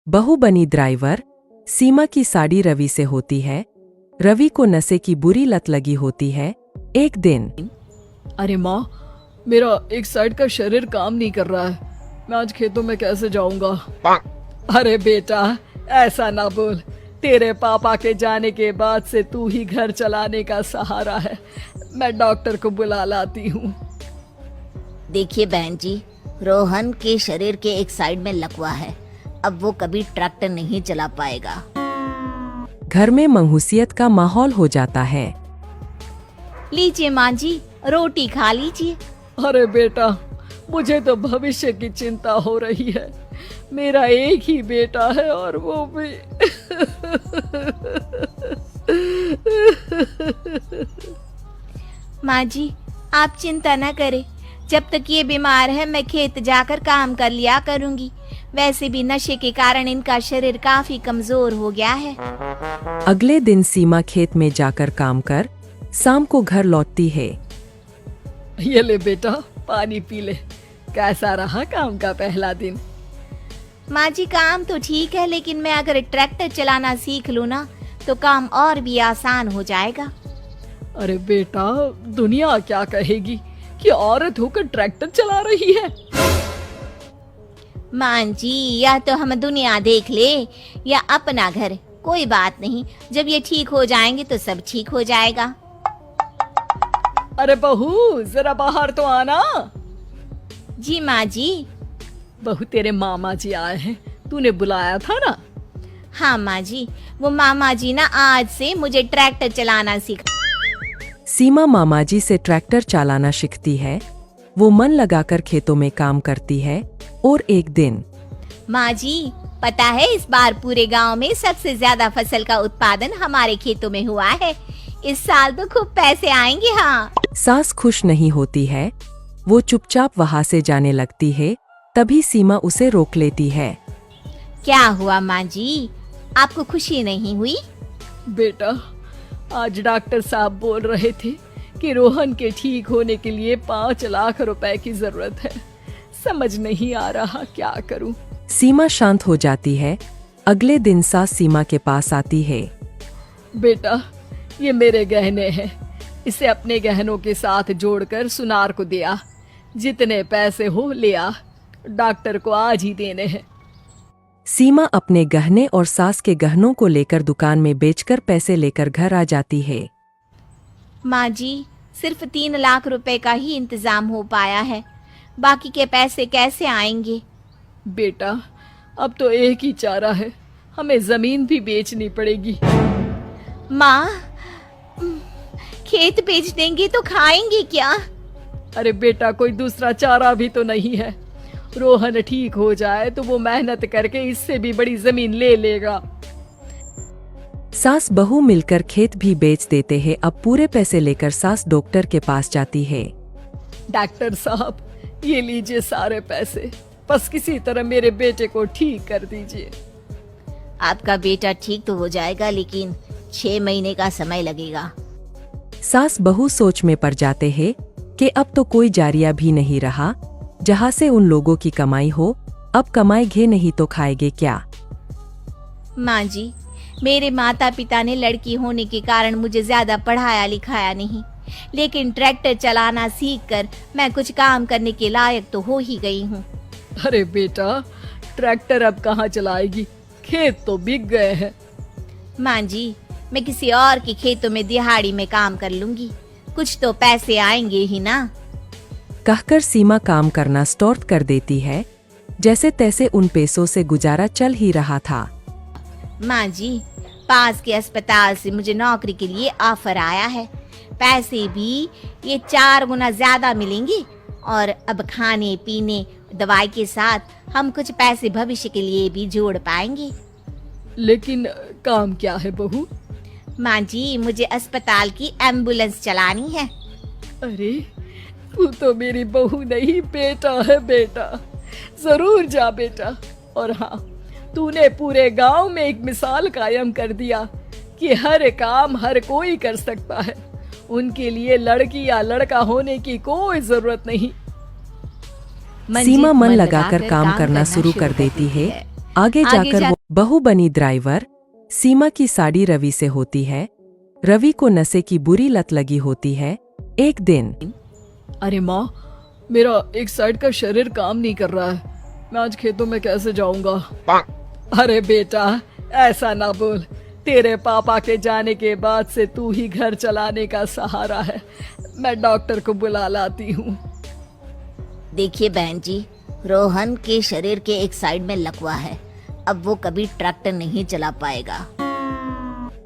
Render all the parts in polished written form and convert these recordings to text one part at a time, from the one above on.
बहू बनी ड्राइवर। सीमा की साड़ी रवि से होती है। रवि को नशे की बुरी लत लगी होती है। एक दिन अरे माँ, मेरा एक साइड का शरीर काम नहीं कर रहा है। मैं आज खेतों में कैसे जाऊंगा? अरे बेटा, ऐसा ना बोल। तेरे पापा के जाने के बाद से तू ही घर चलाने का सहारा है। मैं डॉक्टर को बुला लाती हूँ। देखिए बहन जी, रोहन के शरीर के एक साइड में लकवा है। अब वो कभी ट्रैक्टर नहीं चला पाएगा। घर में मंहूसियत का माहौल हो जाता है। लीजिए माँ जी, रोटी खा लीजिए। अरे बेटा, मुझे तो भविष्य की चिंता हो रही है। मेरा एक ही बेटा है और वो भी माँ जी, आप चिंता न करें। जब तक ये बीमार है मैं खेत जाकर काम कर लिया करूँगी। वैसे भी नशे के कारण इनका शरीर काफी कमजोर हो गया है। अगले दिन सीमा खेत में जाकर काम कर शाम को घर लौटती है। ये ले बेटा, पानी पी ले। कैसा रहा काम का पहला दिन? माँ जी, काम तो ठीक है, लेकिन मैं अगर ट्रैक्टर चलाना सीख लूँ ना तो काम और भी आसान हो जाएगा। अरे बेटा, दुनिया क्या कहेगी कि औरत होकर ट्रैक्टर चला रही है। माँ जी, या तो हम दुनिया देख ले या अपना घर, कोई बात नहीं। जब ये ठीक हो जाएंगे तो सब ठीक हो जाएगा। अरे बहू, जरा बाहर तो आना। जी माँ जी। बहू, तेरे मामा जी आए हैं, तूने बुलाया था ना? हाँ माँ जी, वो मामा जी ना आज से मुझे ट्रैक्टर चलाना सिखा। सीमा मामाजी से ट्रैक्टर चलाना सीखती है। वो मन लगाकर खेतों में काम करती है। और एक दिन माँ जी, पता है इस बार पूरे गांव में सबसे ज्यादा फसल का उत्पादन हमारे खेतों में हुआ है। इस साल तो खूब पैसे आएंगे। हाँ। सास खुश नहीं होती है। वो चुपचाप वहाँ से जाने लगती है। तभी सीमा उसे रोक लेती है। क्या हुआ माँ जी, आपको खुशी नहीं हुई? बेटा, आज डॉक्टर साहब बोल रहे थे कि रोहन के ठीक होने के लिए 5 लाख रुपए की जरूरत है। समझ नहीं आ रहा क्या करूं। सीमा शांत हो जाती है। अगले दिन सास सीमा के पास आती है। बेटा, ये मेरे गहने हैं। इसे अपने गहनों के साथ जोड़कर सुनार को दिया। जितने पैसे हो ले आ। डॉक्टर को आज ही देने हैं। सीमा अपने गहने और सास के गहनों को लेकर दुकान में बेचकर पैसे लेकर घर आ जाती है। माँ जी, सिर्फ 3 लाख रुपए का ही इंतजाम हो पाया है। बाकी के पैसे कैसे आएंगे? बेटा, अब तो एक ही चारा है, हमें जमीन भी बेचनी पड़ेगी। माँ, खेत बेच देंगे तो खाएंगे क्या? अरे बेटा, कोई दूसरा चारा भी तो नहीं है। रोहन ठीक हो जाए तो वो मेहनत करके इससे भी बड़ी जमीन ले लेगा। सास बहू मिलकर खेत भी बेच देते हैं। अब पूरे पैसे लेकर सास डॉक्टर के पास जाती है। डॉक्टर साहब, ये लीजिए सारे पैसे। बस किसी तरह मेरे बेटे को ठीक कर दीजिए। आपका बेटा ठीक तो हो जाएगा, लेकिन 6 महीने का समय लगेगा। सास बहू सोच में पड़ जाते हैं कि अब तो कोई जारिया भी नहीं रहा जहाँ से उन लोगों की कमाई हो। अब कमाएंगे नहीं तो खाएंगे क्या? माँ जी, मेरे माता पिता ने लड़की होने के कारण मुझे ज्यादा पढ़ाया लिखाया नहीं, लेकिन ट्रैक्टर चलाना सीखकर मैं कुछ काम करने के लायक तो हो ही गई हूँ। अरे बेटा, ट्रैक्टर अब कहाँ चलाएगी? खेत तो बिक गए हैं। माँ जी, मैं किसी और के खेतों में दिहाड़ी में काम कर लूंगी। कुछ तो पैसे आएंगे ही ना। कहकर सीमा काम करना स्टार्ट कर देती है। जैसे तैसे उन पैसों से गुजारा चल ही रहा था। माँ जी, पास के अस्पताल से मुझे नौकरी के लिए ऑफर आया है। पैसे भी ये 4 गुना ज्यादा मिलेंगे और अब खाने पीने दवाई के साथ हम कुछ पैसे भविष्य के लिए भी जोड़ पाएंगे। लेकिन काम क्या है बहू? माँ जी, मुझे अस्पताल की एम्बुलेंस चलानी है। अरे, तू तो मेरी बहू नहीं, बेटा है। बेटा, जरूर जा बेटा। और हाँ, तूने पूरे गांव में एक मिसाल कायम कर दिया कि हर काम हर कोई कर सकता है। उनके लिए लड़की या लड़का होने की कोई जरूरत नहीं। सीमा मन लगाकर काम करना शुरू कर देती है। आगे जाकर वो बहू बनी ड्राइवर। सीमा की साड़ी रवि से होती है। रवि को नशे की बुरी लत लगी होती है। एक दिन अरे माँ, मेरा एक साइड का शरीर काम नहीं कर रहा है, मैं आज खेतों में कैसे जाऊंगा? अरे बेटा, ऐसा ना बोल, तेरे पापा के जाने के बाद से तू ही घर चलाने का सहारा है। मैं डॉक्टर को बुला लाती हूँ। देखिए बहन जी, रोहन के शरीर के एक साइड में लकवा है, अब वो कभी ट्रैक्टर नहीं चला पाएगा।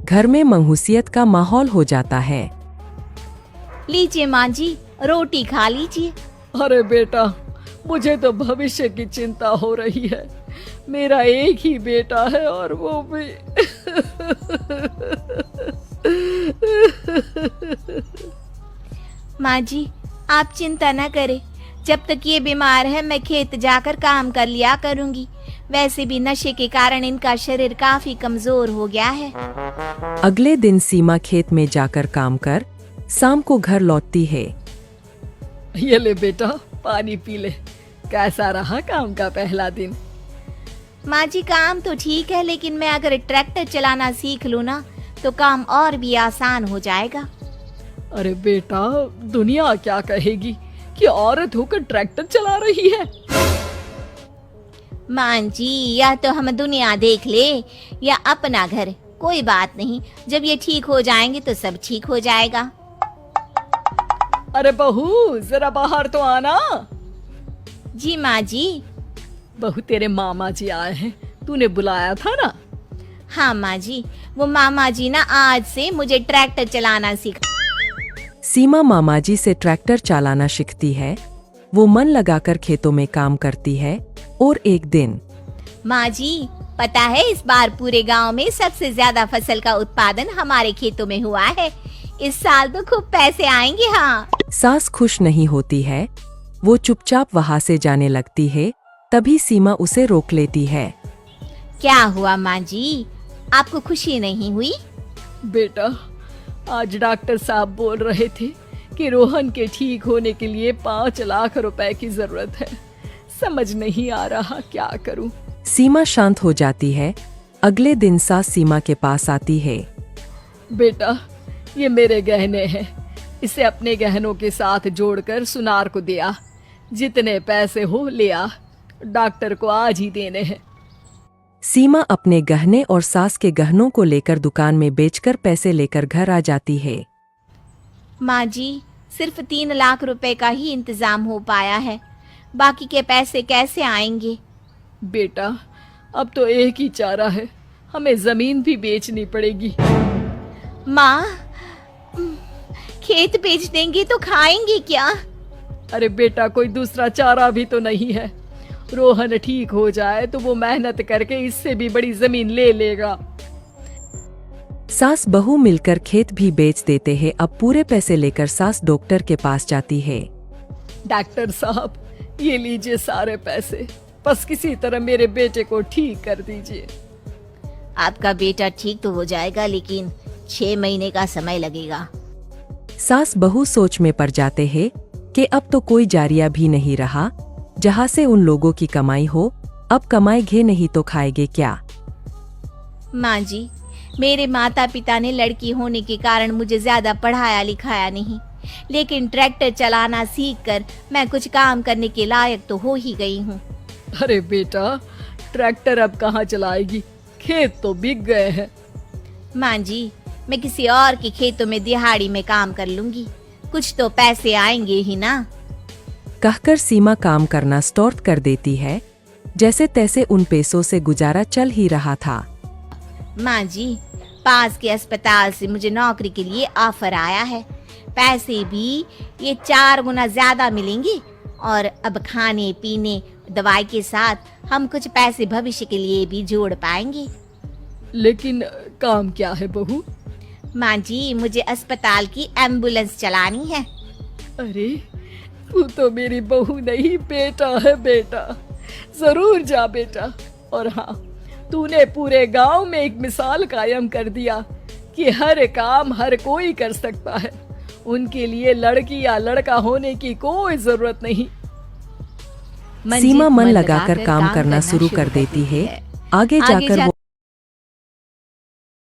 घर में मंहूसियत का माहौल हो जाता है। लीजिए माँ जी, रोटी खा लीजिए। अरे बेटा, मुझे तो भविष्य की चिंता हो रही है। मेरा एक ही बेटा है और वो भी माँ जी, आप चिंता न करें, जब तक ये बीमार है मैं खेत जाकर काम कर लिया करूंगी। वैसे भी नशे के कारण इनका शरीर काफी कमजोर हो गया है। अगले दिन सीमा खेत में जाकर काम कर शाम को घर लौटती है। ये ले बेटा, पानी पी ले। कैसा रहा काम का पहला दिन? माँ जी, काम तो ठीक है, लेकिन मैं अगर ट्रैक्टर चलाना सीख लूँ ना तो काम और भी आसान हो जाएगा। अरे बेटा, दुनिया क्या कहेगी कि औरत होकर ट्रैक्टर चला रही है? माँ जी, या तो हम दुनिया देख ले या अपना घर, कोई बात नहीं, जब ये ठीक हो जाएंगे तो सब ठीक हो जाएगा। अरे बहू, जरा बाहर तो आना। जी माँ जी। बहू, तेरे मामा जी आए हैं, तूने बुलाया था ना? हाँ माँ जी, वो मामा जी ना आज से मुझे ट्रैक्टर चलाना सिखा। सीमा मामाजी से ट्रैक्टर चलाना सीखती है। वो मन लगाकर खेतों में काम करती है। और एक दिन माँ जी, पता है इस बार पूरे गांव में सबसे ज्यादा फसल का उत्पादन हमारे खेतों में हुआ है। इस साल तो खूब पैसे आएंगे। हाँ। सास खुश नहीं होती है। वो चुपचाप वहाँ से जाने लगती है। तभी सीमा उसे रोक लेती है। क्या हुआ माँ जी, आपको खुशी नहीं हुई? बेटा, आज डॉक्टर साहब बोल रहे थे कि रोहन के ठीक होने के लिए 5 लाख रुपए की जरूरत है। समझ नहीं आ रहा क्या करूं। सीमा शांत हो जाती है। अगले दिन सास सीमा के पास आती है। बेटा, ये मेरे गहने हैं, इसे अपने गहनों के साथ जोड़कर सुनार को दिया। जितने पैसे हो ले आ, डॉक्टर को आज ही देने हैं। सीमा अपने गहने और सास के गहनों को लेकर दुकान में बेचकर पैसे लेकर घर आ जाती है। माँ जी, सिर्फ 3 लाख रुपए का ही इंतजाम हो पाया है, बाकी के पैसे कैसे आएंगे? बेटा, अब तो एक ही चारा है, हमें जमीन भी बेचनी पड़ेगी। माँ, खेत बेच देंगे तो खाएंगे क्या? अरे बेटा, कोई दूसरा चारा भी तो नहीं है। रोहन ठीक हो जाए तो वो मेहनत करके इससे भी बड़ी जमीन ले लेगा। सास बहू मिलकर खेत भी बेच देते हैं। अब पूरे पैसे लेकर सास डॉक्टर के पास जाती है। डॉक्टर साहब, ये लीजिए सारे पैसे, बस किसी तरह मेरे बेटे को ठीक कर दीजिए। आपका बेटा ठीक तो हो जाएगा, लेकिन 6 महीने का समय लगेगा। सास बहू सोच में पड़ जाते हैं कि अब तो कोई जारिया भी नहीं रहा जहाँ से उन लोगों की कमाई हो। अब कमाएंगे नहीं तो खाएंगे क्या? माँ जी, मेरे माता पिता ने लड़की होने के कारण मुझे ज्यादा पढ़ाया लिखाया नहीं, लेकिन ट्रैक्टर चलाना सीखकर मैं कुछ काम करने के लायक तो हो ही गई हूँ। अरे बेटा, ट्रैक्टर अब कहाँ चलाएगी, खेत तो बिक गए हैं। माँ जी, मैं किसी और के खेतों में दिहाड़ी में काम कर लूंगी, कुछ तो पैसे आएंगे ही ना। कहकर सीमा काम करना स्टार्ट कर देती है। जैसे तैसे उन पैसों से गुजारा चल ही रहा था। माँ जी, पास के अस्पताल से मुझे नौकरी के लिए ऑफर आया है। पैसे भी ये 4 गुना ज्यादा मिलेंगे और अब खाने पीने दवाई के साथ हम कुछ पैसे भविष्य के लिए भी जोड़ पाएंगे। लेकिन काम क्या है बहू? माँ जी, मुझे अस्पताल की एम्बुलेंस चलानी है। अरे, तू तो मेरी बहू नहीं, बेटा है बेटा। जरूर जा बेटा। और हाँ, तूने पूरे गांव में एक मिसाल कायम कर दिया कि हर काम हर कोई कर सकता है। उनके लिए लड़की या लड़का होने की कोई जरूरत नहीं। सीमा मन लगाकर काम करना शुरू कर देती है। आगे जाकर वो